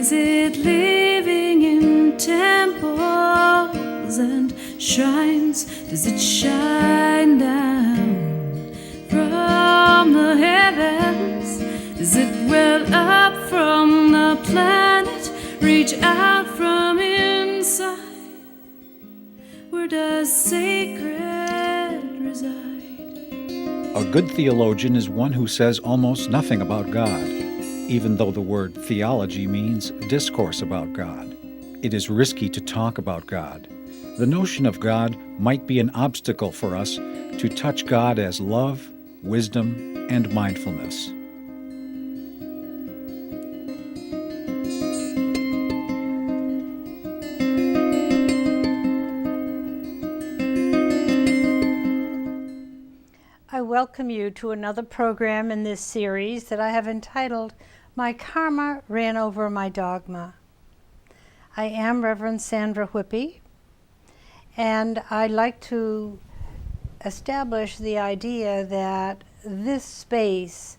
Is it living in temples and shrines? Does it shine down from the heavens? Does it well up from the planet, reach out from inside? Where does sacred reside? A good theologian is one who says almost nothing about God, even though the word theology means discourse about God. It is risky to talk about God. The notion of God might be an obstacle for us to touch God as love, wisdom, and mindfulness. I welcome you to another program in this series that I have entitled, My Karma Ran Over My Dogma. I am Reverend Sandra Whippie, and I'd like to establish the idea that this space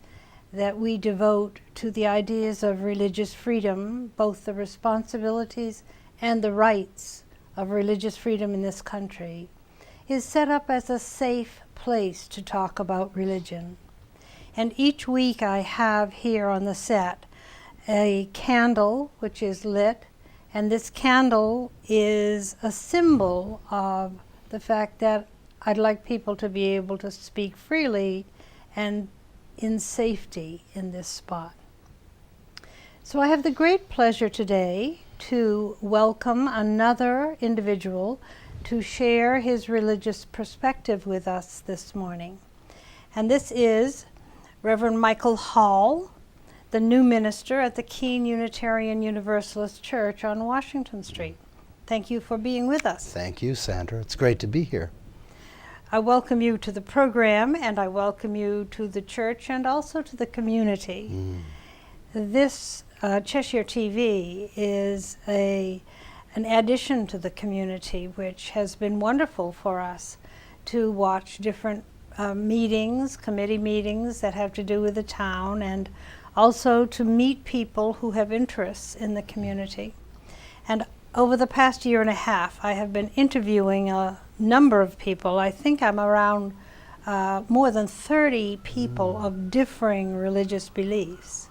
that we devote to the ideas of religious freedom, both the responsibilities and the rights of religious freedom in this country, is set up as a safe place to talk about religion. And each week I have here on the set a candle which is lit, and this candle is a symbol of the fact that I'd like people to be able to speak freely and in safety in this spot. So I have the great pleasure today to welcome another individual to share his religious perspective with us this morning. And this is Reverend Michael Hall, the new minister at the Keene Unitarian Universalist Church on Washington Street. Thank you for being with us. Thank you, Sandra. It's great to be here. I welcome you to the program, and I welcome you to the church and also to the community. This Cheshire TV is an addition to the community, which has been wonderful for us to watch different meetings, committee meetings that have to do with the town, and also to meet people who have interests in the community. And over the past year and a half, I have been interviewing a number of people. I think I'm around more than 30 people of differing religious beliefs.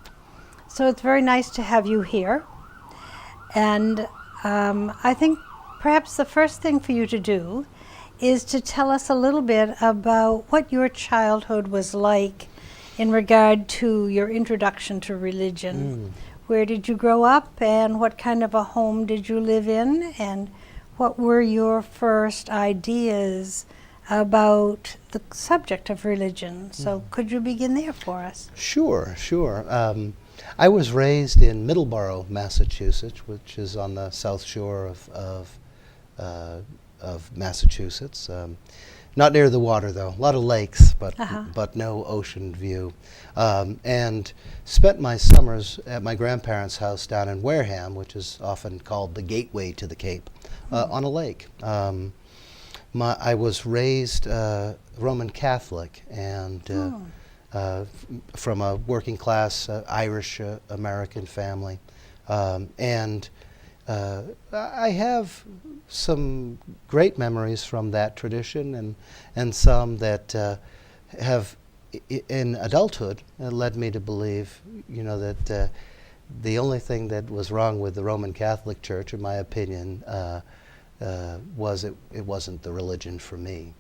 So it's very nice to have you here. And I think perhaps the first thing for you to do is to tell us a little bit about what your childhood was like in regard to your introduction to religion. Where did you grow up, and what kind of a home did you live in, and what were your first ideas about the subject of religion? So could you begin there for us? Sure. I was raised in Middleborough, Massachusetts, which is on the south shore of Massachusetts. Not near the water, though. A lot of lakes, but no ocean view. And spent my summers at my grandparents' house down in Wareham, which is often called the gateway to the Cape, on a lake. I was raised Roman Catholic, and from a working class Irish American family. And I have some great memories from that tradition, and some that have, in adulthood, led me to believe, that the only thing that was wrong with the Roman Catholic Church, in my opinion, was it wasn't the religion for me.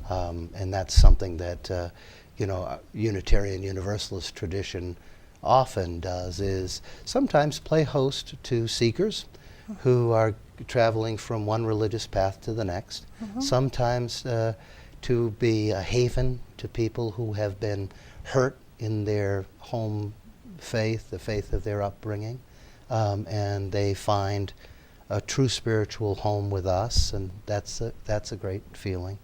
And that's something that Unitarian Universalist tradition often does, is sometimes play host to seekers who are traveling from one religious path to the next, sometimes to be a haven to people who have been hurt in their home faith, the faith of their upbringing, and they find a true spiritual home with us, and that's a great feeling.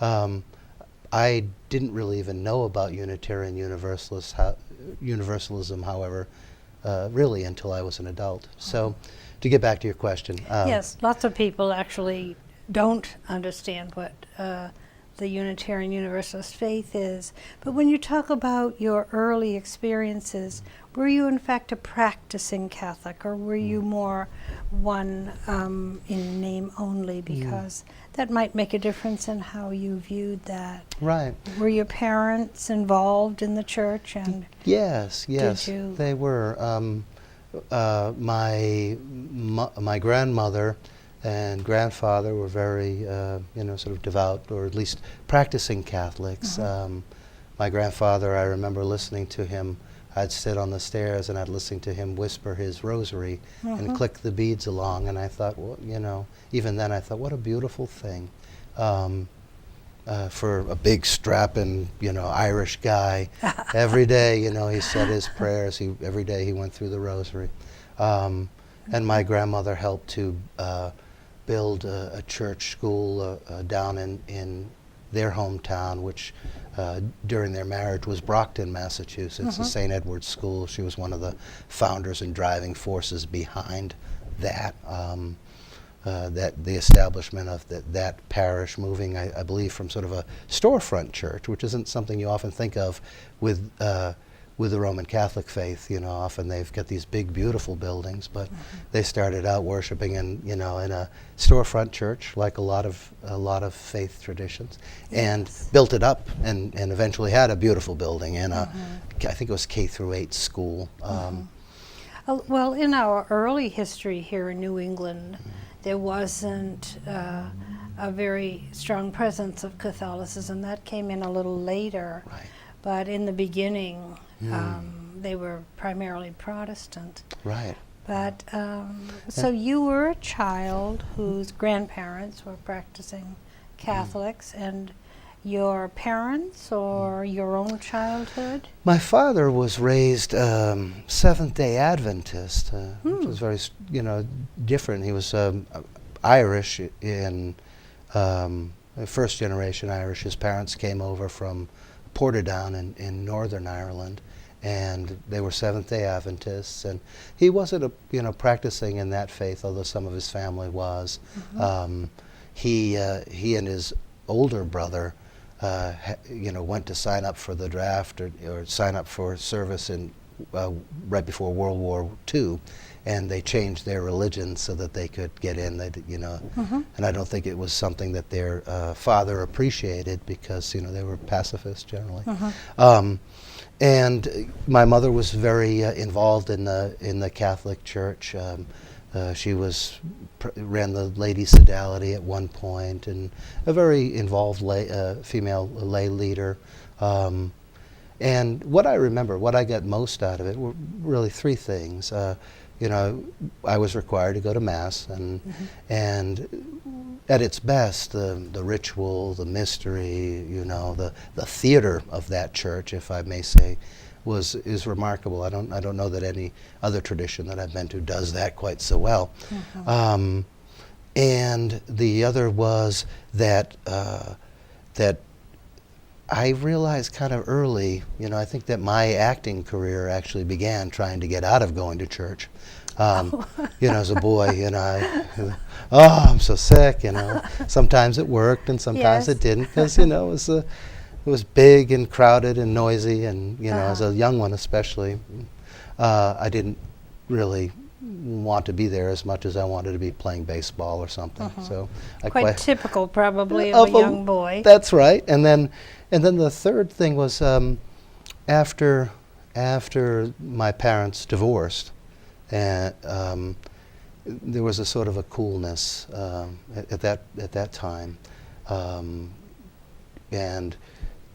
I didn't really even know about Unitarian Universalism, however, really until I was an adult. So, to get back to your question. Yes, lots of people actually don't understand what the Unitarian Universalist faith is. But when you talk about your early experiences, were you in fact a practicing Catholic, or were you more one in name only? Because that might make a difference in how you viewed that. Right. Were your parents involved in the church? And Yes, you? they were. My grandmother and grandfather were very, sort of devout, or at least practicing Catholics. My grandfather, I remember listening to him. I'd sit on the stairs and I'd listen to him whisper his rosary and click the beads along. And I thought, well, even then I thought, what a beautiful thing. For a big strapping, Irish guy, every day, he said his prayers. Every day he went through the rosary. And my grandmother helped to build a church school down in their hometown, which during their marriage was Brockton, Massachusetts, the St. Edward's School. She was one of the founders and driving forces behind that. That the establishment of that parish, moving, I believe, from sort of a storefront church, which isn't something you often think of with the Roman Catholic faith. Often they've got these big, beautiful buildings, but they started out worshiping in a storefront church, like a lot of faith traditions, and built it up, and eventually had a beautiful building and I think it was K-8 school. Well, in our early history here in New England, there wasn't a very strong presence of Catholicism. That came in a little later. Right. But in the beginning, they were primarily Protestant. Right. But so you were a child whose grandparents were practicing Catholics, and your parents or your own childhood? My father was raised Seventh-day Adventist, which was very, different. He was Irish in first generation Irish. His parents came over from Portadown in Northern Ireland, and they were Seventh-day Adventists. And he wasn't, practicing in that faith, although some of his family was. He and his older brother went to sign up for the draft or sign up for service in right before World War II, and they changed their religion so that they could get in. And I don't think it was something that their father appreciated, because they were pacifists generally. And my mother was very involved in the Catholic Church. She ran the Lady Sodality at one point, and a very involved female lay leader. And what I remember, what I got most out of it, were really three things. I was required to go to Mass, and at its best, the ritual, the mystery, the theater of that church, if I may say, is remarkable. I don't know that any other tradition that I've been to does that quite so well. And the other was that I realized kind of early, I think that my acting career actually began trying to get out of going to church. As a boy, I'm so sick, Sometimes it worked and sometimes it didn't, because, it was big and crowded and noisy, and, as a young one especially, I didn't really want to be there as much as I wanted to be playing baseball or something. So quite typical, probably, of a young boy. That's right. And then the third thing was after my parents divorced, and there was a sort of a coolness at that time, and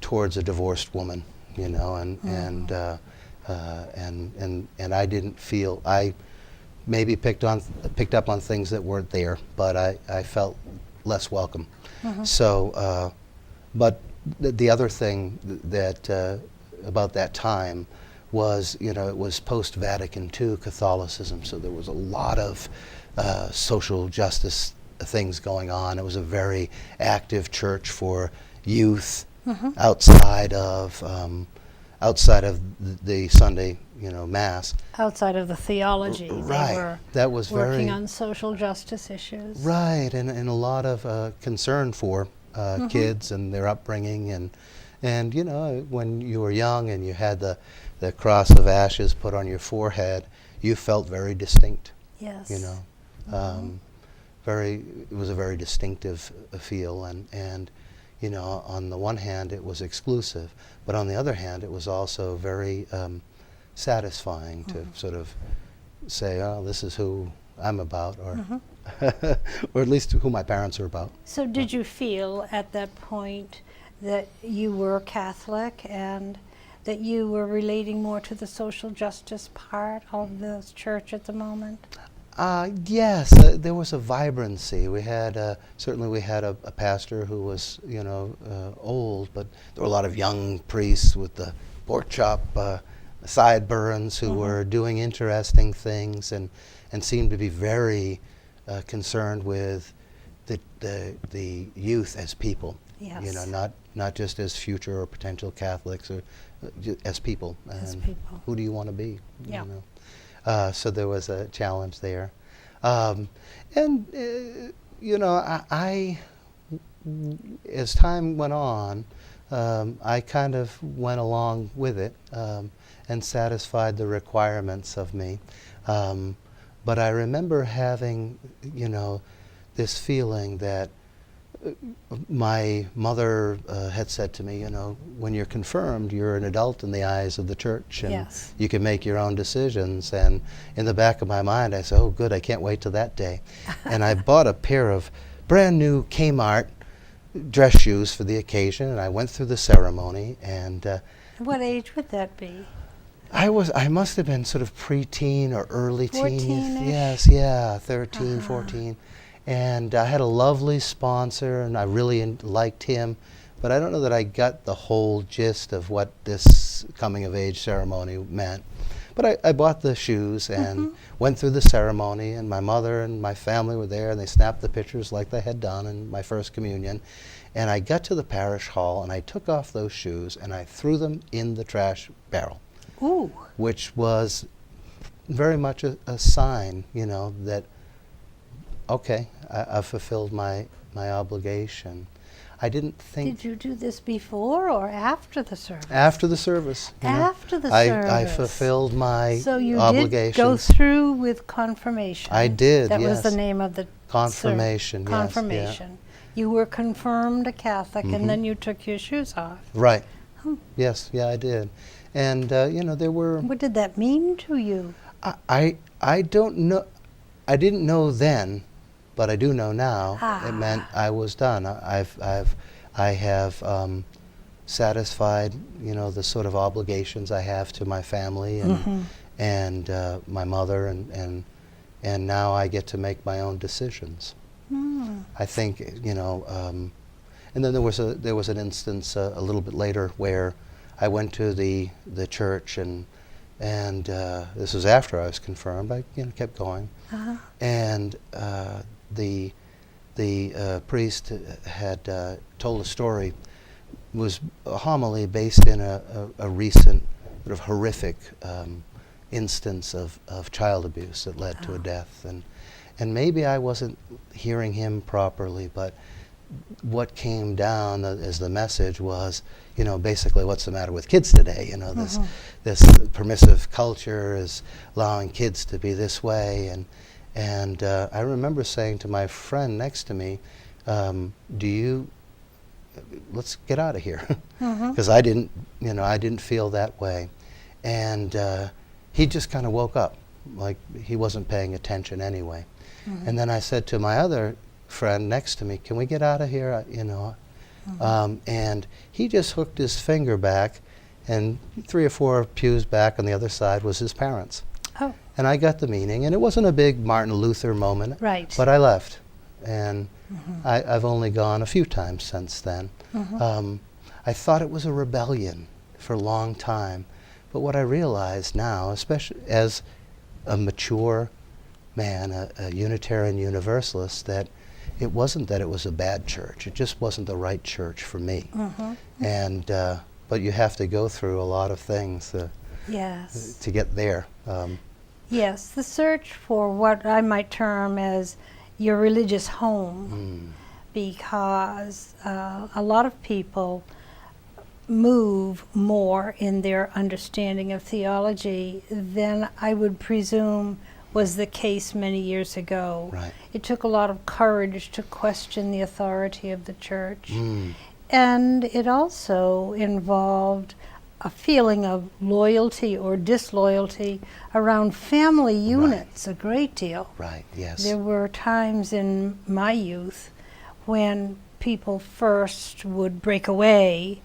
towards a divorced woman, and I didn't feel, I maybe picked up on things that weren't there, but I felt less welcome. So, but the other thing that about that time was, it was post-Vatican II Catholicism, so there was a lot of social justice things going on. It was a very active church for youth outside of the Sunday, Mass. Outside of the theology, right. They were that was working on social justice issues. Right, and a lot of concern for kids and their upbringing, and you know, when you were young and you had the cross of ashes put on your forehead, you felt very distinct. Yes. You know, it was a very distinctive feel, and you know, on the one hand it was exclusive, but on the other hand it was also very satisfying to sort of say, oh, this is who I'm about, or or at least who my parents are about. So did you feel at that point that you were Catholic and that you were relating more to the social justice part of the church at the moment? Yes, there was a vibrancy. We had certainly we had a pastor who was, you know, old, but there were a lot of young priests with the pork chop sideburns who were doing interesting things and seemed to be very concerned with the youth as people. Yes. You know, not just as future or potential Catholics, or as people. As And people. who do you want to be? Yeah. You know? So there was a challenge there. And, you know, I, as time went on, I kind of went along with it and satisfied the requirements of me. But I remember having, you know, this feeling that my mother had said to me, you know, when you're confirmed, you're an adult in the eyes of the church, and Yes. you can make your own decisions. And in the back of my mind, I said, oh, good, I can't wait till that day. And I bought a pair of brand new Kmart dress shoes for the occasion, and I went through the ceremony. And What age would that be? I must have been sort of preteen or early teen. 14-ish? Yes, yeah, 13, 14. And I had a lovely sponsor, and I really liked him, but I don't know that I got the whole gist of what this coming-of-age ceremony meant. But I bought the shoes and went through the ceremony, and my mother and my family were there, and they snapped the pictures like they had done in my first communion. And I got to the parish hall, and I took off those shoes, and I threw them in the trash barrel, Ooh. which was very much a sign, you know, that okay, I've fulfilled my obligation. I didn't think... Did you do this before or after the service? After the service. You know, After the I service. fulfilled my So you obligations. did go through with confirmation. I did, That was yes. the name of the Confirmation, yes, yeah. confirmation. You were confirmed a Catholic, and then you took your shoes off. Right. Yes, yeah, I did. And, you know, there were... What did that mean to you? I don't know. I didn't know then, but I do know now. It Ah. meant I was done. I have satisfied, you know, the sort of obligations I have to my family and my mother, and now I get to make my own decisions. I think, you know, and then there was an instance a little bit later where I went to the church, and this was after I was confirmed. I, you know, kept going, and the priest had told a story. It was a homily based in a recent sort of horrific instance of child abuse that led to a death, and maybe I wasn't hearing him properly, but what came down as the message was, you know, basically what's the matter with kids today? You know, this permissive culture is allowing kids to be this way, and I remember saying to my friend next to me, let's get out of here, because I didn't feel that way, and he just kind of woke up, like he wasn't paying attention anyway. And then I said to my other friend next to me, can we get out of here, you know? And he just hooked his finger back, and 3 or 4 pews back on the other side was his parents. Oh. And I got the meaning, and it wasn't a big Martin Luther moment, Right. but I left, and I've only gone a few times since then. I thought it was a rebellion for a long time, but what I realize now, especially as a mature man, a Unitarian Universalist, that it wasn't that it was a bad church. It just wasn't the right church for me. And but you have to go through a lot of things Yes. to get there. Yes, the search for what I might term as your religious home because a lot of people move more in their understanding of theology than I would presume was the case many years ago. Right. It took a lot of courage to question the authority of the church. And it also involved a feeling of loyalty or disloyalty around family units a great deal. Right, yes. There were times in my youth when people first would break away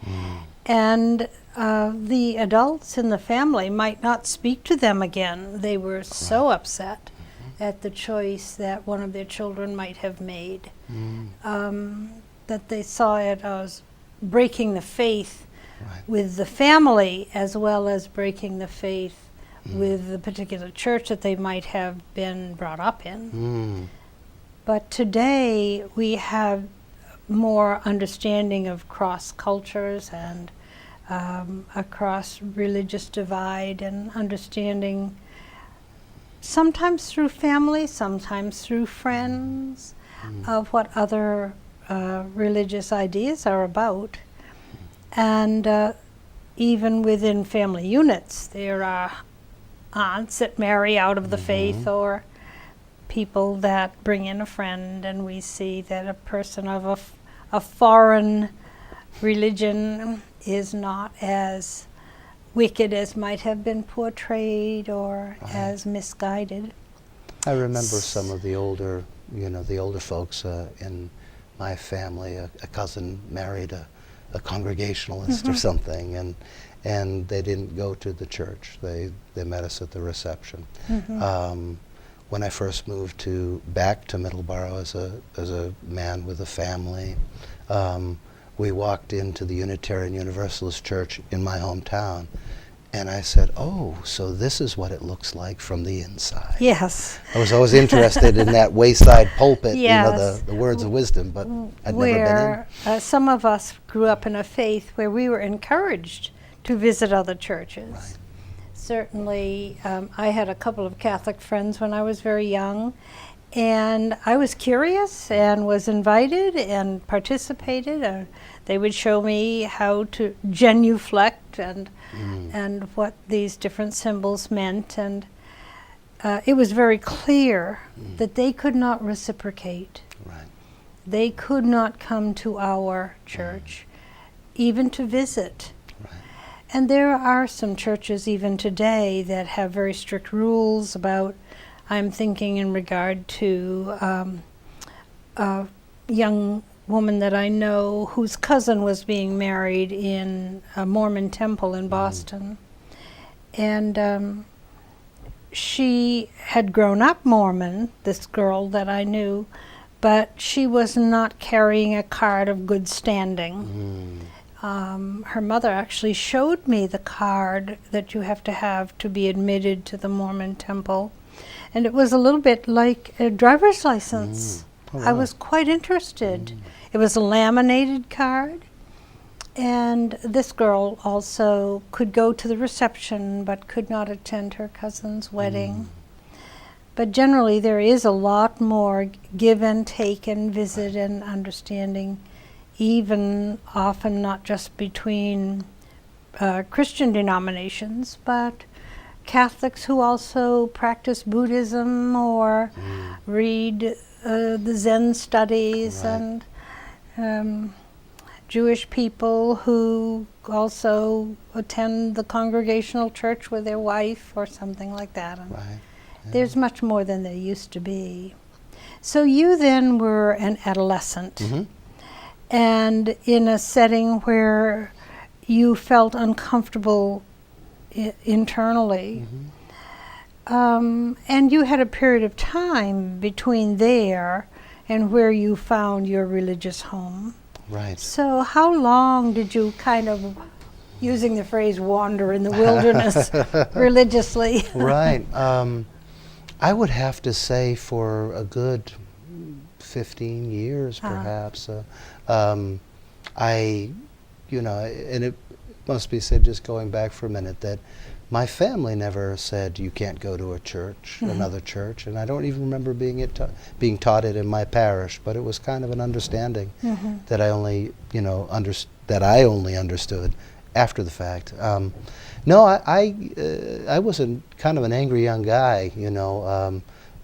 and the adults in the family might not speak to them again. They were so upset at the choice that one of their children might have made, that they saw it as breaking the faith with the family as well as breaking the faith with the particular church that they might have been brought up in. But today we have more understanding of cross cultures and across religious divide, and understanding sometimes through family, sometimes through friends, of what other religious ideas are about. And even within family units, there are aunts that marry out of the faith, or people that bring in a friend, and we see that a person of a foreign religion is not as wicked as might have been portrayed, or as misguided. I remember some of the older, the older folks in my family. A cousin married a Congregationalist or something, and they didn't go to the church. They met us at the reception. When I first moved back to Middleborough as a man with a family, we walked into the Unitarian Universalist Church in my hometown, and I said, "Oh, so this is what it looks like from the inside." Yes. I was always interested in that wayside pulpit, Yes. the words of wisdom, but I'd never been in. Some of us grew up in a faith where we were encouraged to visit other churches. Right. Certainly, I had a couple of Catholic friends when I was very young, and I was curious and was invited and participated. They would show me how to genuflect and what these different symbols meant, and it was very clear that they could not reciprocate. Right. They could not come to our church, even to visit. Right. And there are some churches even today that have very strict rules about, I'm thinking in regard to a young woman that I know whose cousin was being married in a Mormon temple in Boston. And she had grown up Mormon, this girl that I knew, but she was not carrying a card of good standing. Her mother actually showed me the card that you have to be admitted to the Mormon temple. And it was a little bit like a driver's license. Oh, I wow. was quite interested. It was a laminated card. And this girl also could go to the reception but could not attend her cousin's wedding. But generally there is a lot more give and take and visit and understanding, even often not just between Christian denominations, but Catholics who also practice Buddhism or read the Zen studies, Right. and Jewish people who also attend the Congregational church with their wife or something like that. And Right. there's much more than there used to be. So you then were an adolescent, and in a setting where you felt uncomfortable internally. And you had a period of time between there and where you found your religious home. Right. So how long did you kind of, using the phrase, wander in the wilderness religiously? Right. I would have to say for a good 15 years, perhaps. And it must be said, just going back for a minute, that my family never said you can't go to a church, another church, and I don't even remember being taught it in my parish. But it was kind of an understanding that I only, that I only understood after the fact. No, I was kind of an angry young guy,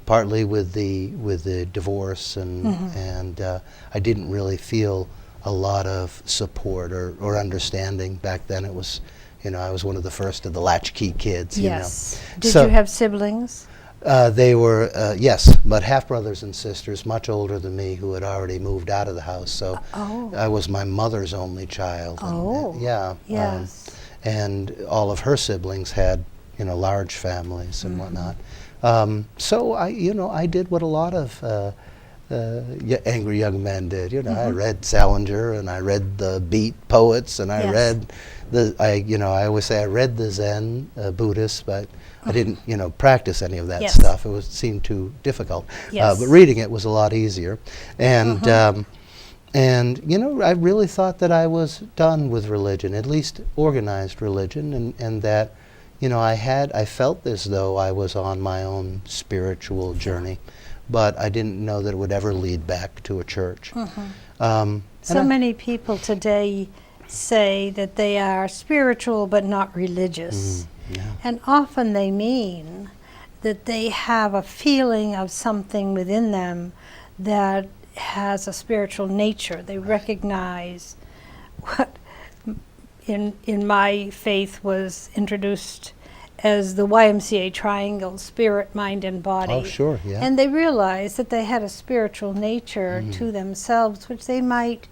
partly with the divorce, and I didn't really feel a lot of support or understanding back then. It was, I was one of the first of the latchkey kids. Yes. Did you have siblings? They were, yes, but half-brothers and sisters, much older than me, who had already moved out of the house. So I was my mother's only child. And, yeah. Yes. And all of her siblings had, large families and whatnot. So I did what a lot of angry young men did. I read Salinger, and I read the Beat poets, and I read I always say I read the Zen Buddhists, but I didn't, practice any of that stuff. It seemed too difficult. But reading it was a lot easier, and I really thought that I was done with religion, at least organized religion, and that, I felt as though I was on my own spiritual journey, but I didn't know that it would ever lead back to a church. So many people today say that they are spiritual but not religious. And often they mean that they have a feeling of something within them that has a spiritual nature. They recognize what in my faith was introduced as the YMCA triangle, spirit, mind, and body. Oh, sure, yeah. And they realized that they had a spiritual nature to themselves, which they might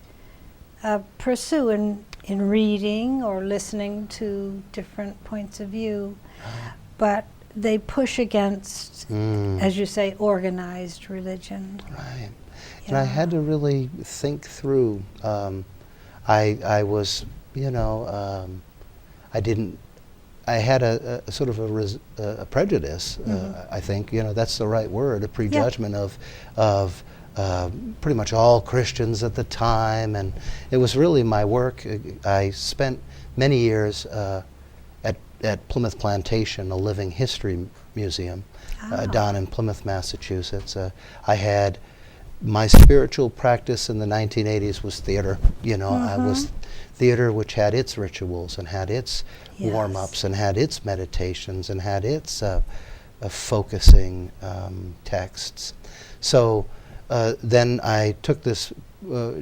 pursue in reading or listening to different points of view. But they push against, as you say, organized religion. Right. And I had to really think through. I was, I had a sort of a prejudice, I think, that's the right word, a prejudgment of pretty much all Christians at the time. And it was really my work. I spent many years at Plymouth Plantation, a living history museum, down in Plymouth, Massachusetts. I had my spiritual practice in the 1980s was theater. I was theater, which had its rituals and had its warm-ups and had its meditations and had its focusing texts. So then I took this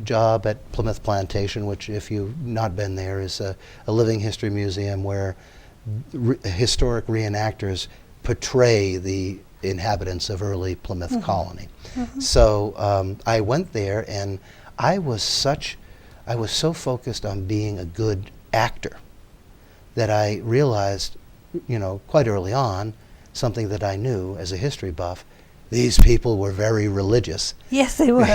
job at Plymouth Plantation, which, if you've not been there, is a living history museum where historic reenactors portray the inhabitants of early Plymouth colony. So I went there, and I was so focused on being a good actor that I realized, quite early on, something that I knew as a history buff: these people were very religious. Yes, they were.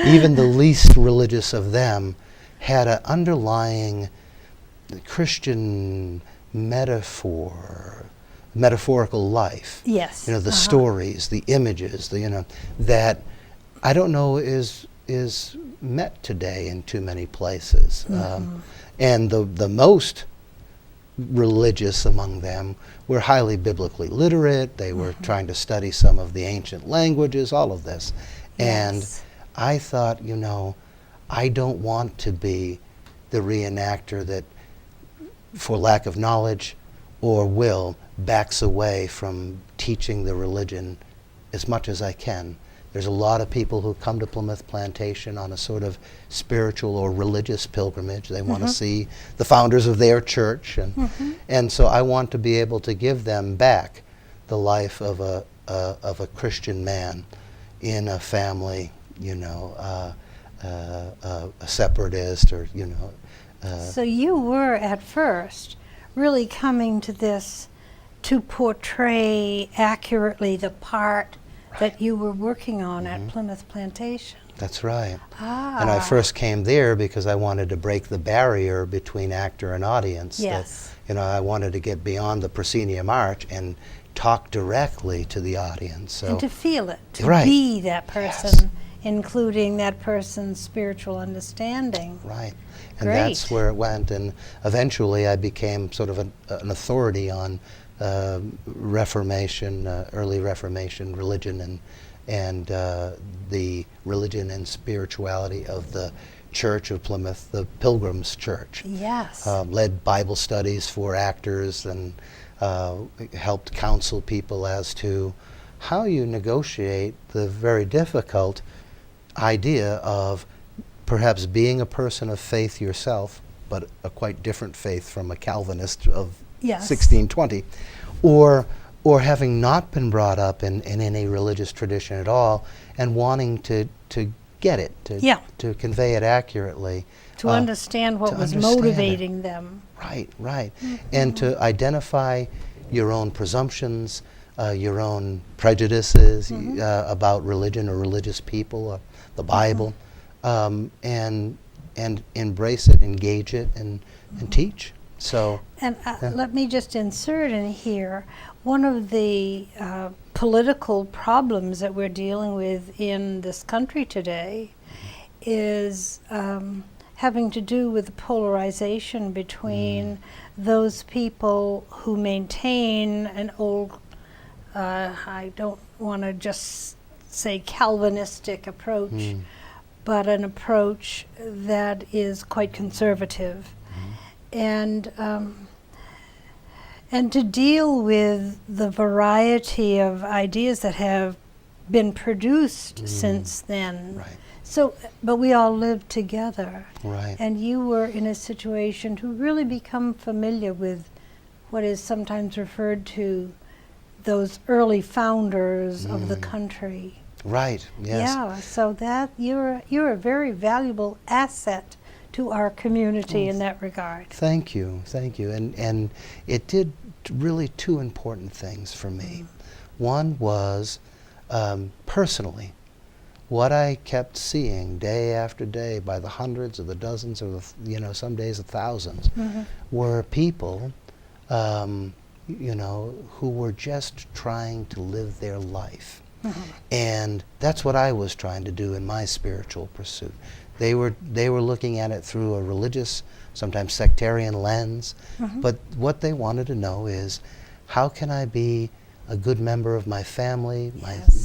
Even the least religious of them had an underlying Christian metaphorical life. Yes. The stories, the images, that I don't know is met today in too many places. And the most religious among them were highly biblically literate. They were trying to study some of the ancient languages, all of this. And I thought, I don't want to be the reenactor that, for lack of knowledge or will, backs away from teaching the religion as much as I can. There's a lot of people who come to Plymouth Plantation on a sort of spiritual or religious pilgrimage. They want to see the founders of their church, and so I want to be able to give them back the life of a Christian man in a family, a separatist, or So you were at first really coming to this to portray accurately the part that you were working on at Plymouth Plantation. That's right. And I first came there because I wanted to break the barrier between actor and audience. Yes. That, I wanted to get beyond the proscenium arch and talk directly to the audience. So, and to feel it, to right. be that person including that person's spiritual understanding. Right. And Great. that's where it went. And eventually I became sort of an authority on Reformation, early Reformation religion, and the religion and spirituality of the Church of Plymouth, the Pilgrims Church. Yes. Led Bible studies for actors and helped counsel people as to how you negotiate the very difficult idea of perhaps being a person of faith yourself, but a quite different faith from a Calvinist of Yes. 1620, or having not been brought up in any religious tradition at all and wanting to get it, to convey it accurately. To understand what to was understand it. motivating them. Right. And to identify your own presumptions, your own prejudices about religion or religious people, or the Bible, and embrace it, engage it, and teach. So. And let me just insert in here, one of the political problems that we're dealing with in this country today is having to do with the polarization between those people who maintain an old, I don't want to just say Calvinistic approach, but an approach that is quite conservative. And to deal with the variety of ideas that have been produced since then. Right. So, but we all lived together. Right. And you were in a situation to really become familiar with what is sometimes referred to those early founders of the country. Right. Yes. Yeah, so that you're a very valuable asset to our community in that regard. Thank you. And it did really two important things for me. One was personally, what I kept seeing day after day by the hundreds or the dozens or some days the thousands were people who were just trying to live their life. And that's what I was trying to do in my spiritual pursuit. They were looking at it through a religious, sometimes sectarian lens, but what they wanted to know is, how can I be a good member of my family,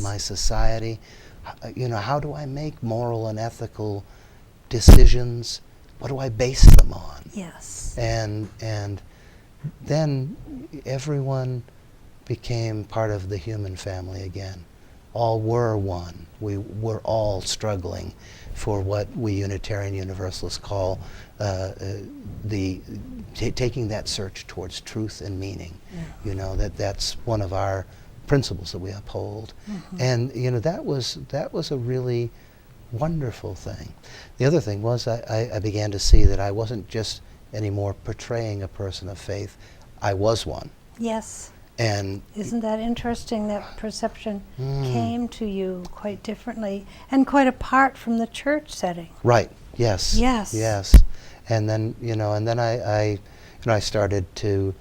my society? How do I make moral and ethical decisions? What do I base them on? Yes. And then everyone became part of the human family again. All were one. We were all struggling for what we Unitarian Universalists call taking that search towards truth and meaning. That's one of our principles that we uphold. And that was a really wonderful thing. The other thing was I began to see that I wasn't just anymore portraying a person of faith. I was one. Yes. And isn't that interesting that perception came to you quite differently and quite apart from the church setting? Right. Yes. Yes. Yes. And then I started to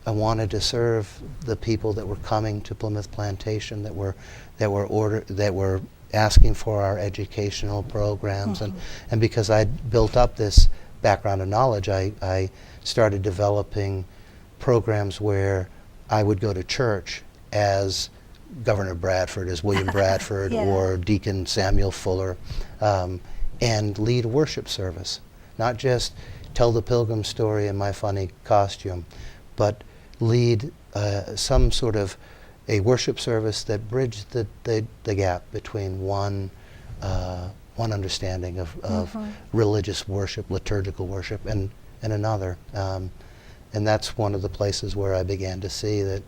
I wanted to serve the people that were coming to Plymouth Plantation, that were asking for our educational programs, and because I'd built up this background of knowledge, I started developing programs where I would go to church as Governor Bradford, as William Bradford, or Deacon Samuel Fuller, and lead a worship service. Not just tell the pilgrim story in my funny costume, but lead some sort of a worship service that bridged the gap between one understanding of religious worship, liturgical worship, and another. And that's one of the places where I began to see that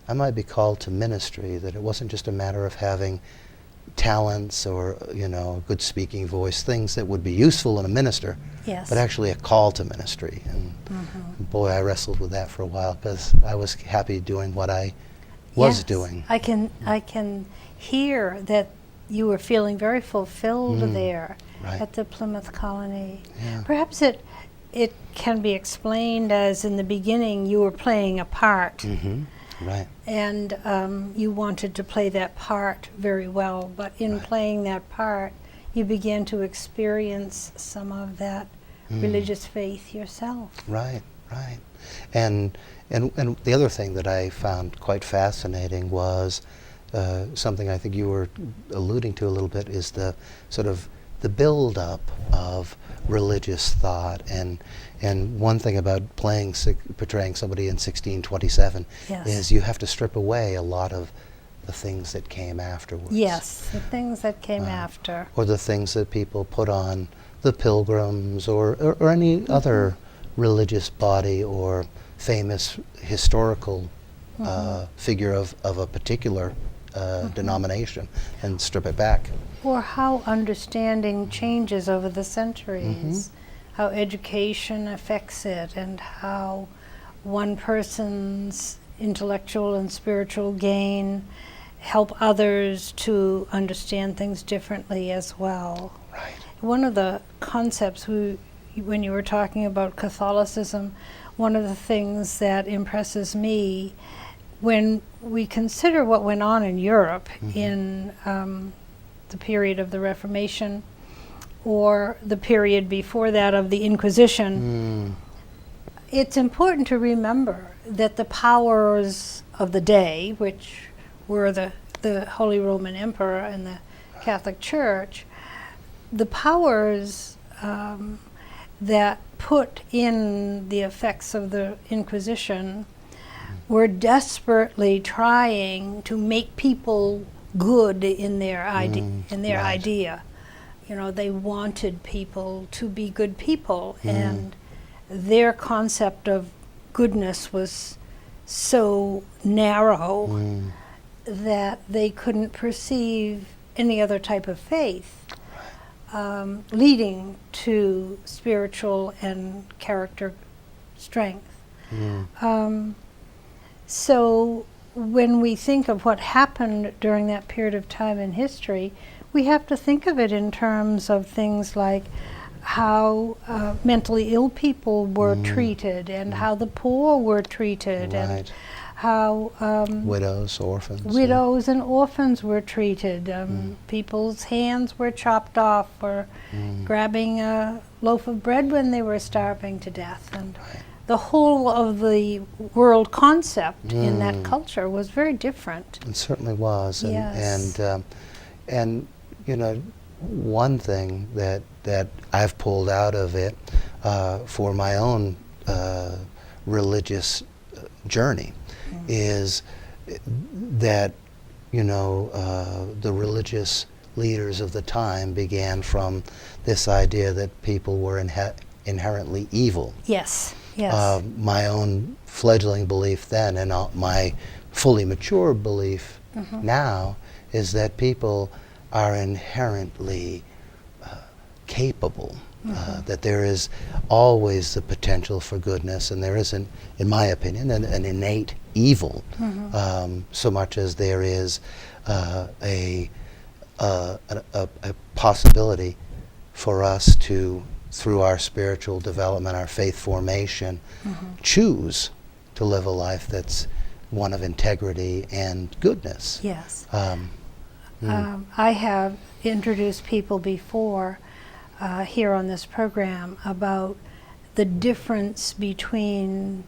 I might be called to ministry, that it wasn't just a matter of having talents or, a good speaking voice, things that would be useful in a minister, but actually a call to ministry. And boy, I wrestled with that for a while because I was happy doing what I was doing. I can hear that you were feeling very fulfilled there at the Plymouth Colony. Yeah. Perhaps it can be explained as in the beginning you were playing a part. Right. And you wanted to play that part very well, but in playing that part, you began to experience some of that religious faith yourself. Right, right. And the other thing that I found quite fascinating was something I think you were alluding to a little bit, is the sort of the build-up of religious thought. And one thing about portraying somebody in 1627 Yes. is you have to strip away a lot of the things that came afterwards. Yes, the things that came after. Or the things that people put on the pilgrims, or any other religious body or famous historical figure of a particular denomination, and strip it back. Or how understanding changes over the centuries, how education affects it, and how one person's intellectual and spiritual gain help others to understand things differently as well. Right. One of the concepts, when you were talking about Catholicism, one of the things that impresses me when we consider what went on in Europe in the period of the Reformation, or the period before that of the Inquisition, it's important to remember that the powers of the day, which were the Holy Roman Emperor and the Catholic Church, the powers that put in the effects of the Inquisition were desperately trying to make people good in their idea. You know, they wanted people to be good people, and their concept of goodness was so narrow that they couldn't perceive any other type of faith, leading to spiritual and character strength. So when we think of what happened during that period of time in history, we have to think of it in terms of things like how mentally ill people were treated, and how the poor were treated, and how widows, orphans. Widows and orphans were treated. People's hands were chopped off for grabbing a loaf of bread when they were starving to death. And the whole of the world concept in that culture was very different. It certainly was. Yes. And you know, one thing that I've pulled out of it for my own religious journey is that, you know, the religious leaders of the time began from this idea that people were inherently evil. Yes, yes. My own fledgling belief then, and my fully mature belief now, is that people are inherently capable, that there is always the potential for goodness, and there isn't, in my opinion, an innate evil, so much as there is a possibility for us to, through our spiritual development, our faith formation, choose to live a life that's one of integrity and goodness. Yes. I have introduced people before here on this program about the difference between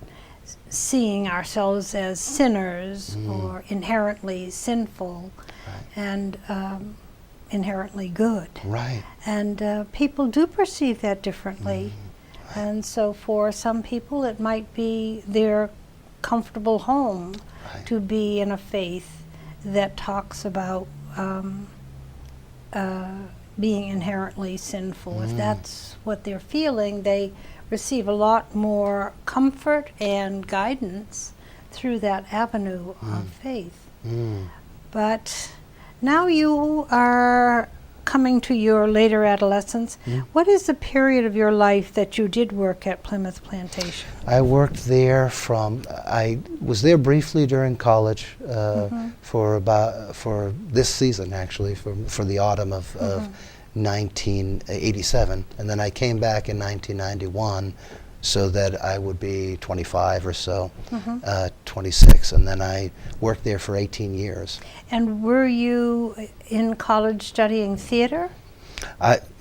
seeing ourselves as sinners or inherently sinful and inherently good. Right. And people do perceive that differently. And so for some people it might be their comfortable home to be in a faith that talks about being inherently sinful. If that's what they're feeling, they receive a lot more comfort and guidance through that avenue of faith. But now you are coming to your later adolescence. What is the period of your life that you did work at Plymouth Plantation? I worked there I was there briefly during college for this season, actually, for the autumn of 1987, and then I came back in 1991 so that I would be 25 or so, 26, and then I worked there for 18 years. And were you in college studying theater?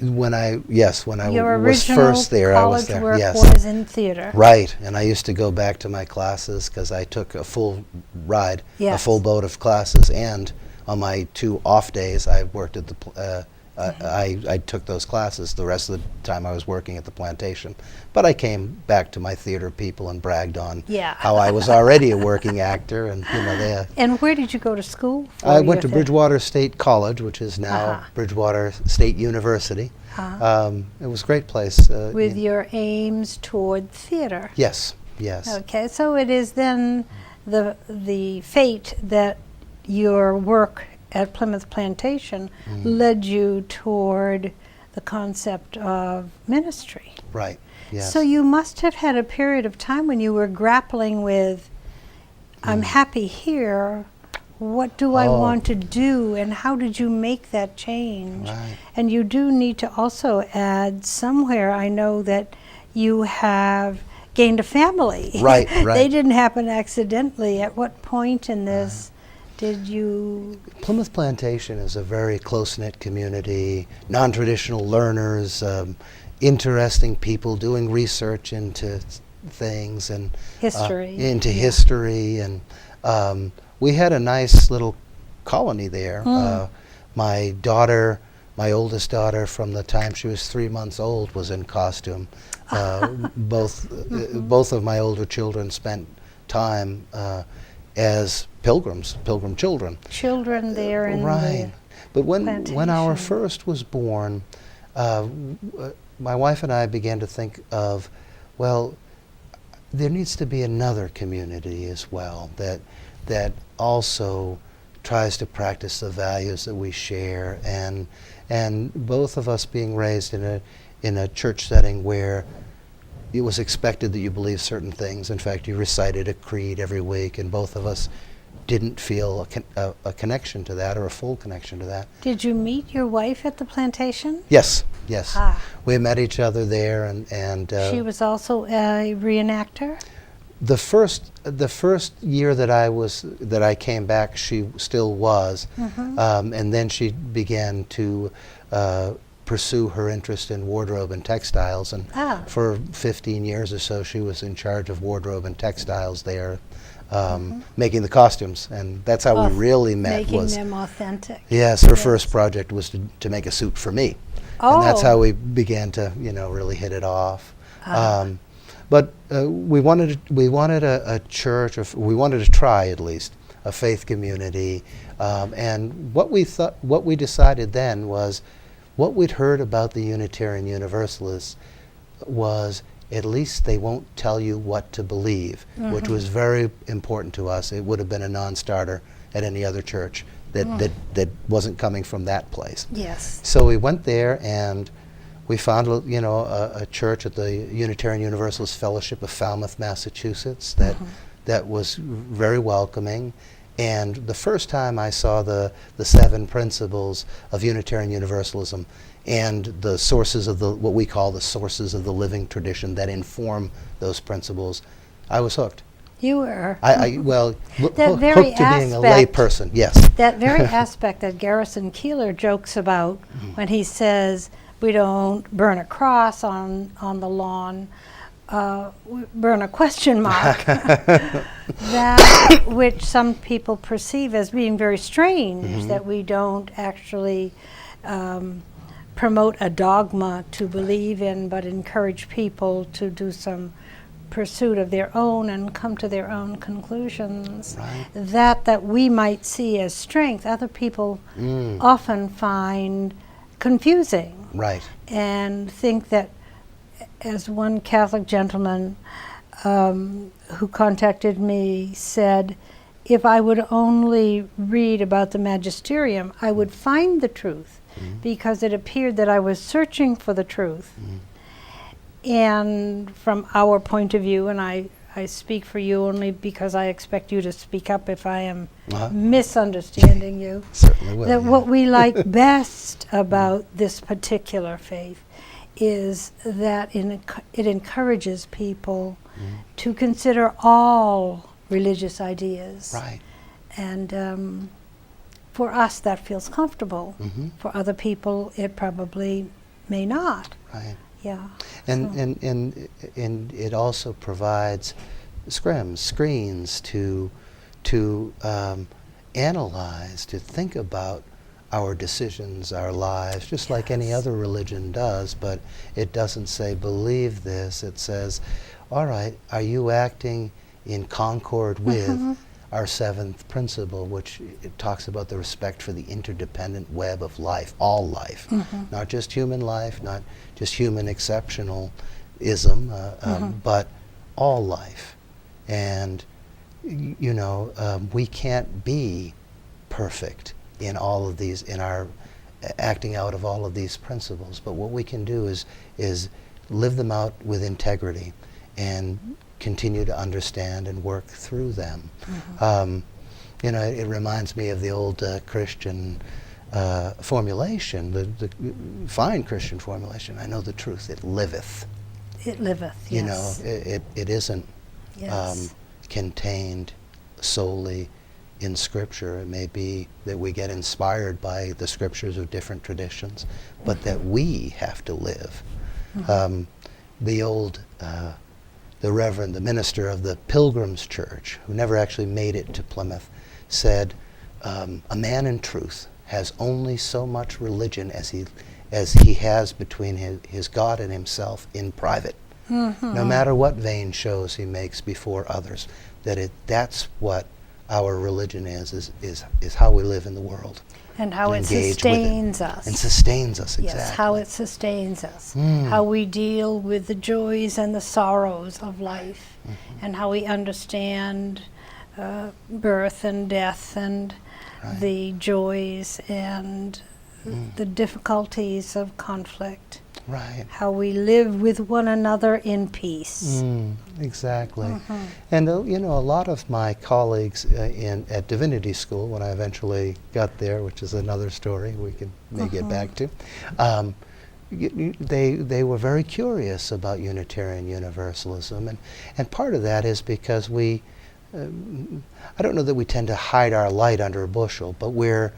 When I Your was first there, I was college there. work Yes, was in theater. right. And I used to go back to my classes because I took a full ride, Yes. a full boat of classes, and on my 2 off days, I worked at the. I took those classes. The rest of the time, I was working at the plantation. But I came back to my theater people and bragged on how I was already a working actor, and they. And where did you go to school? I went to Bridgewater State College, which is now Bridgewater State University. It was a great place. With your aims toward theater. Yes, yes. Okay, so it is then the fate that your work at Plymouth Plantation led you toward the concept of ministry. Right, yes. So you must have had a period of time when you were grappling with, I'm happy here, what do I want to do, and how did you make that change? Right. And you do need to also add somewhere, I know that you have gained a family. Right, right. They didn't happen accidentally. At what point in this did you... Plymouth Plantation is a very close-knit community, non-traditional learners, interesting people doing research into things and History. history, and we had a nice little colony there. My daughter, my oldest daughter, from the time she was 3 months old, was in costume. Both of my older children spent time as pilgrim children. Children there in Right. But when our plantation. first was born, my wife and I began to think of, well, there needs to be another community as well that also tries to practice the values that we share, and both of us being raised in a church setting where it was expected that you believe certain things. In fact, you recited a creed every week, and both of us didn't feel a connection to that, or a full connection to that. Did you meet your wife at the plantation? Yes. Ah. We met each other there, and She was also a reenactor? the first year that I came back, she still was, and then she began to pursue her interest in wardrobe and textiles, and for 15 years or so she was in charge of wardrobe and textiles there, making the costumes, and that's how we really met. Making them authentic. Yes, her first project was to make a suit for me, and that's how we began to really hit it off. But we wanted a church, or we wanted to try at least a faith community, and what we decided then was, what we'd heard about the Unitarian Universalists was, at least they won't tell you what to believe, which was very important to us. It would have been a non-starter at any other church that wasn't coming from that place. Yes. So we went there, and we found a church at the Unitarian Universalist Fellowship of Falmouth, Massachusetts, that was very welcoming. And the first time I saw the 7 principles of Unitarian Universalism and the sources of what we call the sources of the living tradition that inform those principles, I was hooked. You were. Hooked to very being a lay person, yes. That very aspect that Garrison Keillor jokes about when he says, we don't burn a cross on the lawn, we burn a question mark. That which some people perceive as being very strange, that we don't actually promote a dogma to believe in, but encourage people to do some pursuit of their own and come to their own conclusions. Right. That we might see as strength, other people often find confusing. Right. And think that, as one Catholic gentleman who contacted me said, if I would only read about the magisterium, I would find the truth, because it appeared that I was searching for the truth. And from our point of view, and I speak for you only because I expect you to speak up if I am misunderstanding you. Certainly will. That what we like best about this particular faith is that it encourages people to consider all religious ideas. Right. And for us, that feels comfortable. For other people, it probably may not. Right. Yeah. And it also provides screens to analyze, to think about our decisions, our lives, just like any other religion does, but it doesn't say believe this. It says, all right, are you acting in concord with our seventh principle, which it talks about the respect for the interdependent web of life, all life, not just human life, not just human exceptionalism, but all life. And we can't be perfect in all of these, in our acting out of all of these principles, but what we can do is live them out with integrity and continue to understand and work through them. It reminds me of the old Christian formulation, the fine Christian formulation. I know the truth; it liveth. It liveth. Yes. It isn't contained solely in Scripture. It may be that we get inspired by the Scriptures of different traditions, but that we have to live. The minister of the Pilgrims Church, who never actually made it to Plymouth, said, a man in truth has only so much religion as he has between his God and himself in private. No matter what vain shows he makes before others, that's what our religion is how we live in the world. And how it sustains us. And sustains us, exactly. Yes, how it sustains us. How we deal with the joys and the sorrows of life. And how we understand birth and death and the joys and the difficulties of conflict. Right. How we live with one another in peace. Exactly. And a lot of my colleagues at Divinity School, when I eventually got there, which is another story we may get back to, they were very curious about Unitarian Universalism, and part of that is because we, I don't know that we tend to hide our light under a bushel, but we're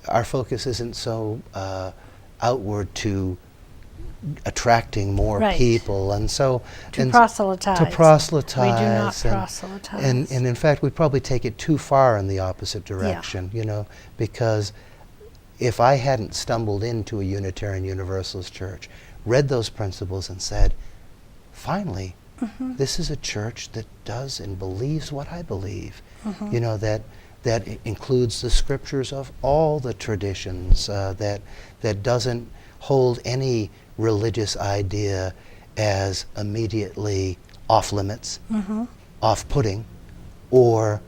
our focus isn't so outward to attracting more people, and so to proselytize. We do not proselytize. And in fact, we probably take it too far in the opposite direction. Because if I hadn't stumbled into a Unitarian Universalist church, read those principles, and said, finally, this is a church that does and believes what I believe. That includes the Scriptures of all the traditions, that doesn't hold any religious idea as immediately off limits, off-putting, or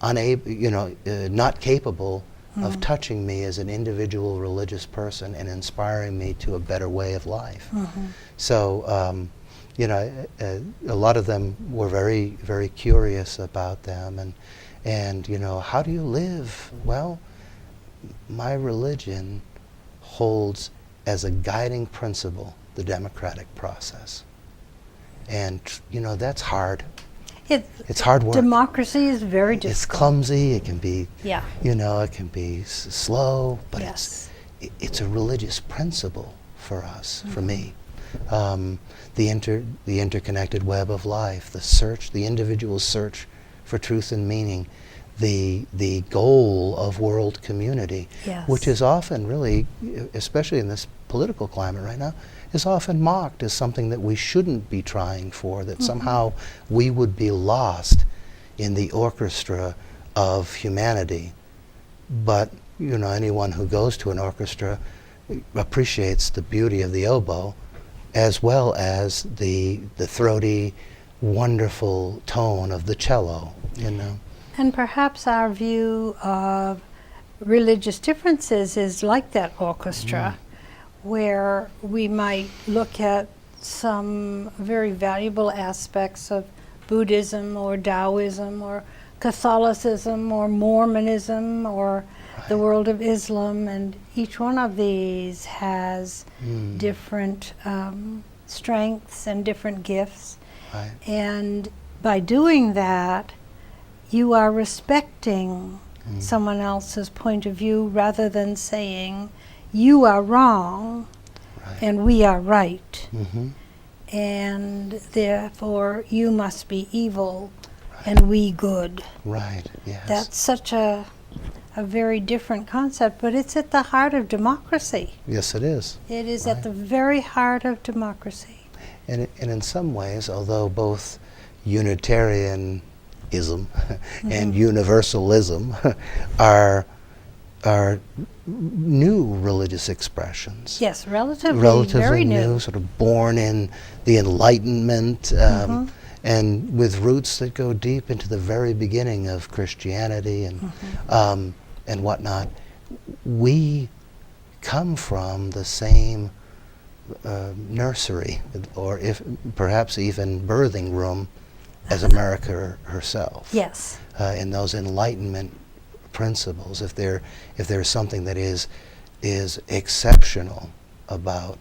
unable, not capable of touching me as an individual religious person and inspiring me to a better way of life. So, a lot of them were very, very curious about them, and how do you live? Well, my religion holds as a guiding principle the democratic process. And, that's hard. It's hard work. Democracy is very difficult. It's clumsy, it can be, it can be slow, but it's a religious principle for us, for me. The interconnected web of life, the individual search for truth and meaning, the goal of world community, which is often really, especially in this political climate right now, is often mocked as something that we shouldn't be trying for, that somehow we would be lost in the orchestra of humanity. But, anyone who goes to an orchestra appreciates the beauty of the oboe as well as the throaty, wonderful tone of the cello, And perhaps our view of religious differences is like that orchestra, where we might look at some very valuable aspects of Buddhism or Taoism or Catholicism or Mormonism or the world of Islam, and each one of these has different strengths and different gifts. Right. And by doing that, you are respecting someone else's point of view rather than saying, you are wrong and we are right. And therefore you must be evil and we good. Right, yes. That's such a very different concept, but it's at the heart of democracy. Yes, it is. It is at the very heart of democracy. And in some ways, although both Unitarianism and Universalism are new religious expressions. Yes, relatively very new. Sort of born in the Enlightenment, and with roots that go deep into the very beginning of Christianity and whatnot. We come from the same nursery, or if perhaps even birthing room, as America herself. Yes. In those Enlightenment principles, if there's something that is exceptional about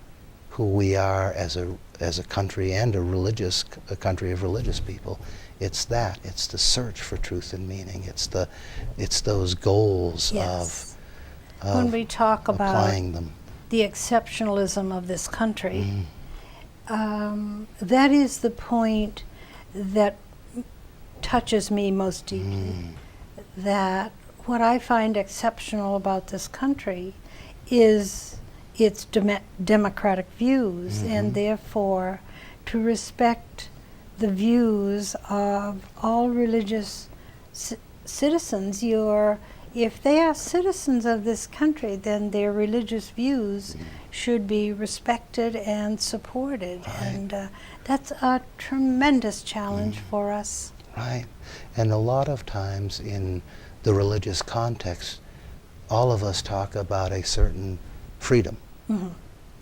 who we are as a country and a country of religious people, it's that. It's the search for truth and meaning. It's those goals Yes. of when we talk about applying them. the exceptionalism of this country, that is the point that touches me most deeply. That what I find exceptional about this country is its democratic views, and therefore to respect the views of all religious citizens. If they are citizens of this country, then their religious views should be respected and supported. Right. And that's a tremendous challenge for us. Right. And a lot of times in the religious context, all of us talk about a certain freedom.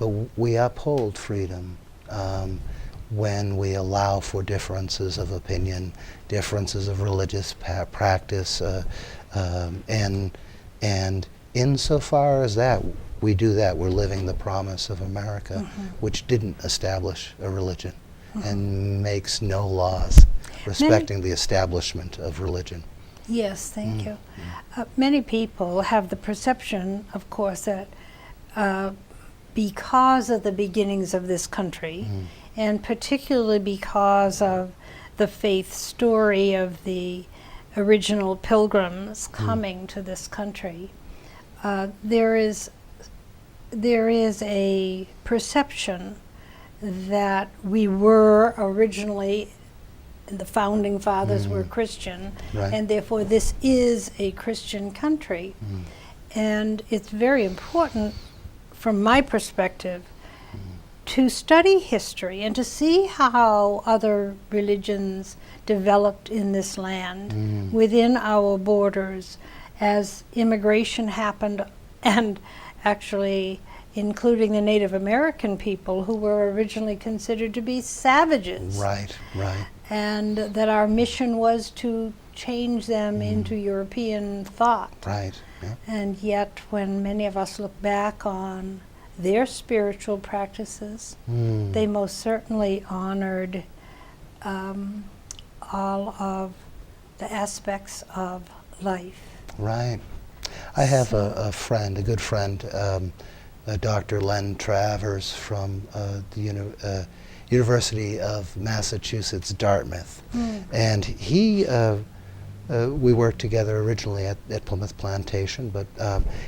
But we uphold freedom when we allow for differences of opinion, differences of religious practice, and insofar as that, we do that, we're living the promise of America, which didn't establish a religion and makes no laws respecting the establishment of religion. Yes, thank you. Many people have the perception, of course, that because of the beginnings of this country, and particularly because of the faith story of the original pilgrims coming to this country, there is a perception that we were originally, the founding fathers were Christian, and therefore this is a Christian country. And it's very important, from my perspective, to study history and to see how other religions developed in this land within our borders as immigration happened, and actually including the Native American people, who were originally considered to be savages. Right, right. And that our mission was to change them into European thought. Right. Yeah. And yet, when many of us look back on their spiritual practices, they most certainly honored all of the aspects of life. Right. I have a friend, a good friend, Dr. Len Travers from the University of Massachusetts, Dartmouth. And he, we worked together originally at Plymouth Plantation, but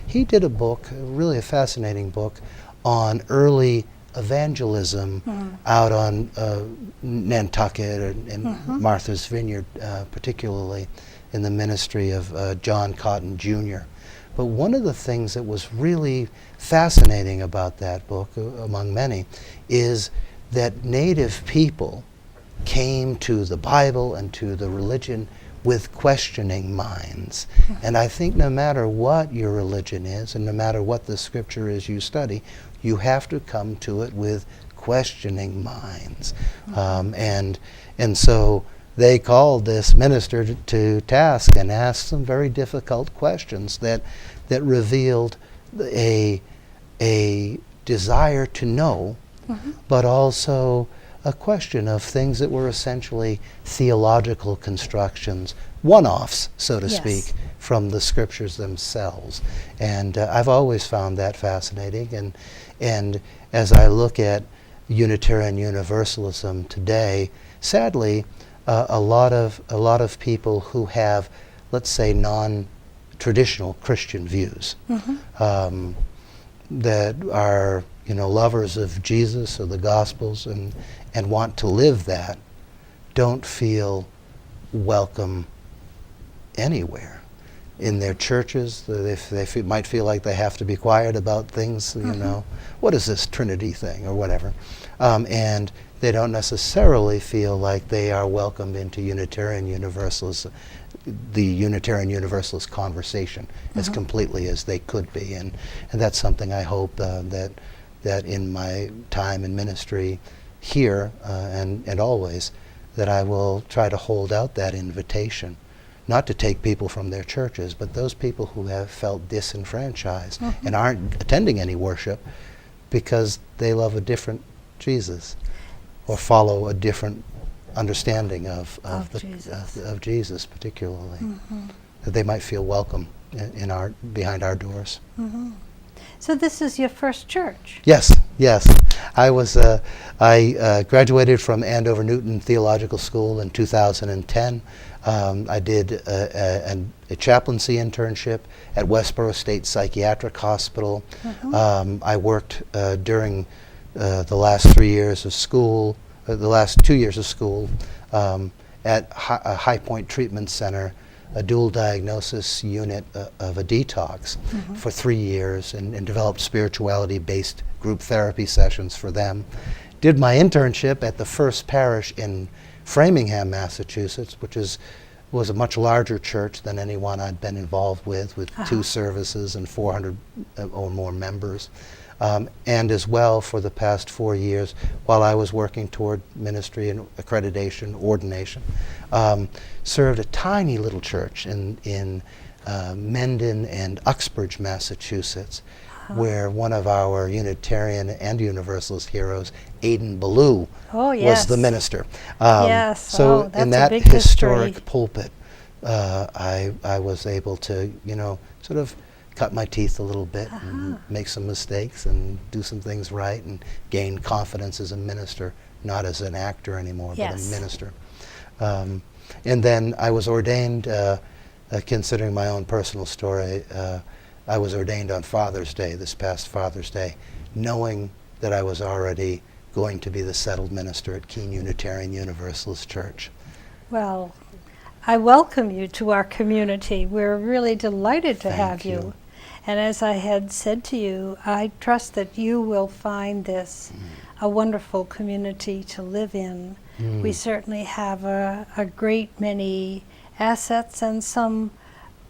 he did a book, really a fascinating book, on early evangelism out on Nantucket and Martha's Vineyard, particularly in the ministry of John Cotton Jr. But one of the things that was really fascinating about that book, among many, is that Native people came to the Bible and to the religion with questioning minds. And I think no matter what your religion is, and no matter what the scripture is you study, you have to come to it with questioning minds. And so they called this minister to task and asked some very difficult questions that revealed a desire to know, but also a question of things that were essentially theological constructions, one-offs, so to speak, from the scriptures themselves. And I've always found that fascinating. And as I look at Unitarian Universalism today, sadly, a lot of people who have, let's say, non-traditional Christian views, that are, lovers of Jesus or the Gospels and want to live that, don't feel welcome anywhere. In their churches, they might feel like they have to be quiet about things, what is this Trinity thing or whatever. And they don't necessarily feel like they are welcomed into Unitarian Universalist, the Unitarian Universalist conversation as completely as they could be. And that's something I hope that in my time in ministry here and always, that I will try to hold out that invitation, not to take people from their churches, but those people who have felt disenfranchised and aren't attending any worship because they love a different Jesus or follow a different understanding of Jesus particularly, that they might feel welcome behind our doors. So this is your first church? Yes. I graduated from Andover Newton Theological School in 2010. I did a chaplaincy internship at Westboro State Psychiatric Hospital. I worked during the last 3 years of school, the last 2 years of school, at a High Point Treatment Center, a dual diagnosis unit of a detox for 3 years, and developed spirituality-based group therapy sessions for them. Did my internship at the First Parish in Framingham, Massachusetts, which was a much larger church than any one I'd been involved with 2 services and 400 or more members. And as well, for the past 4 years, while I was working toward ministry and accreditation, ordination, served a tiny little church in Mendon and Uxbridge, Massachusetts, where one of our Unitarian and Universalist heroes, Aidan Ballou, was the minister. So in that historic pulpit, I was able to, sort of cut my teeth a little bit and make some mistakes and do some things right and gain confidence as a minister, not as an actor anymore, but a minister. And then I was ordained, considering my own personal story, I was ordained on Father's Day, this past Father's Day, knowing that I was already going to be the settled minister at Keene Unitarian Universalist Church. Well, I welcome you to our community. We're really delighted to have you. And as I had said to you, I trust that you will find this a wonderful community to live in. We certainly have a great many assets and some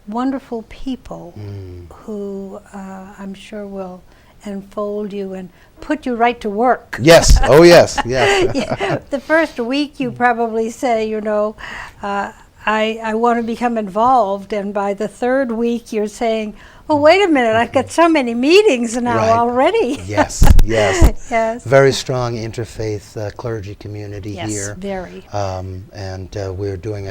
wonderful people who I'm sure will enfold you and put you right to work. Yes. Oh, yes. The first week you probably say, I want to become involved, and by the third week you're saying, oh, wait a minute, I've got so many meetings now already. Yes. Very strong interfaith clergy community here. Yes, very. And we're doing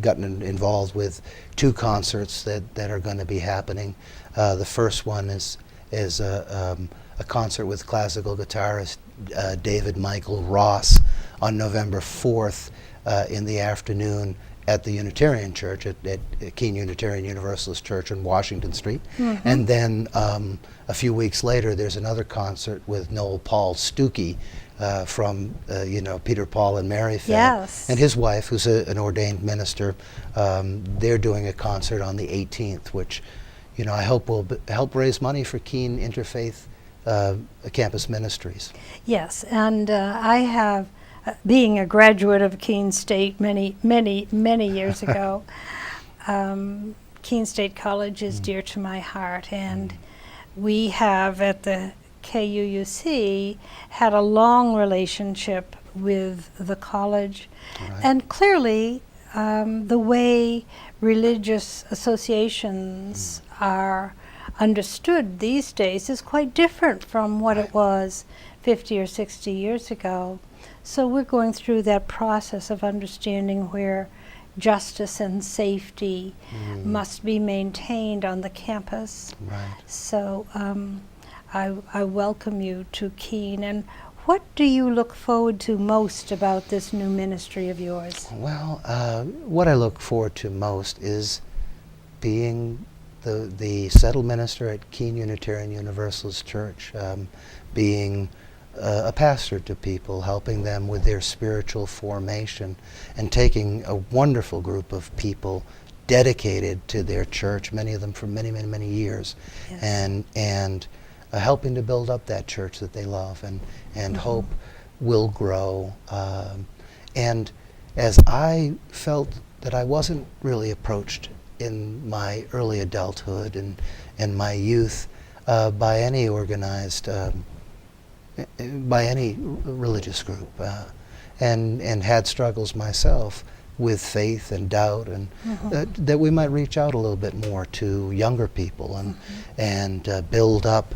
gotten involved with 2 concerts that are going to be happening. The first one is a concert with classical guitarist David Michael Ross on November 4th in the afternoon at the Unitarian Church, at Keene Unitarian Universalist Church on Washington Street. And then a few weeks later, there's another concert with Noel Paul Stuckey from Peter, Paul, and Mary Film, and his wife, who's an ordained minister. They're doing a concert on the 18th, which I hope will help raise money for Keene Interfaith Campus Ministries. Yes, and I have, being a graduate of Keene State many years ago, Keene State College is dear to my heart, and we have at the KUUC had a long relationship with the college. Right. And clearly, the way religious associations are understood these days is quite different from what it was 50 or 60 years ago. So we're going through that process of understanding where justice and safety must be maintained on the campus. Right. So I welcome you to Keene. And what do you look forward to most about this new ministry of yours? Well, what I look forward to most is being the settled minister at Keene Unitarian Universalist Church, being a pastor to people, helping them with their spiritual formation, and taking a wonderful group of people dedicated to their church, many of them for many, many, many years, Yes. and helping to build up that church that they love and hope will grow. And as I felt that I wasn't really approached in my early adulthood and my youth by any organized, by any religious group, and had struggles myself with faith and doubt, and that we might reach out a little bit more to younger people and build up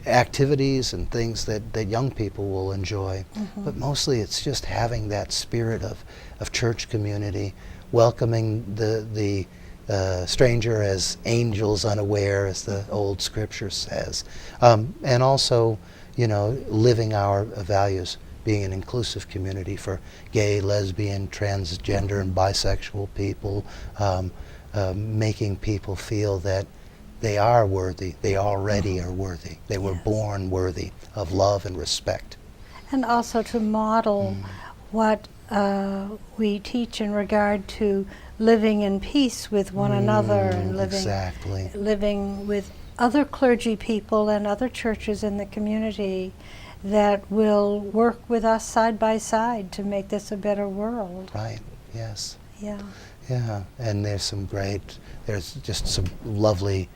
activities and things that young people will enjoy. But mostly it's just having that spirit of church community, welcoming the stranger as angels unaware, as the old scripture says, and also, living our values, being an inclusive community for gay, lesbian, transgender, and bisexual people, making people feel that they are worthy, they already are worthy, they were born worthy of love and respect. And also to model what we teach in regard to living in peace with one another, and living with other clergy people and other churches in the community that will work with us side by side to make this a better world. Right, yes. Yeah. Yeah, and there's just some lovely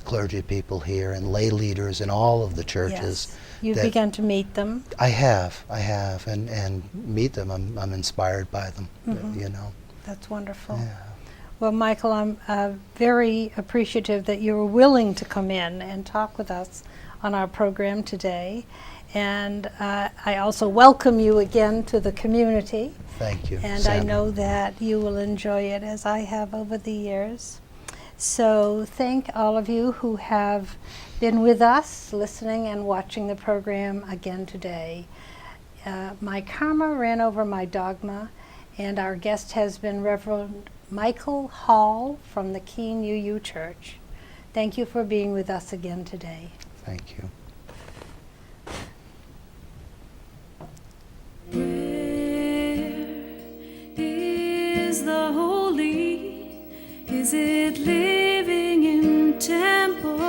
clergy people here and lay leaders in all of the churches. Yes. You've begun to meet them. I have, and meet them. I'm inspired by them, That's wonderful. Yeah. Well, Michael, I'm very appreciative that you were willing to come in and talk with us on our program today. And I also welcome you again to the community. Thank you, And Sandra. I know that you will enjoy it as I have over the years. So thank all of you who have been with us, listening and watching the program again today. My karma ran over my dogma, and our guest has been Reverend Michael Hall from the Keene UU Church. Thank you for being with us again today. Thank you. Where is the holy? Is it living in temples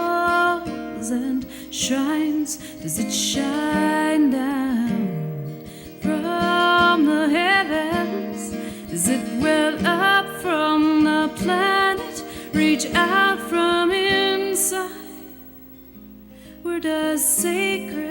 and shrines? Does it shine down from the heavens? Does it well up from the planet, reach out from inside? Where does sacred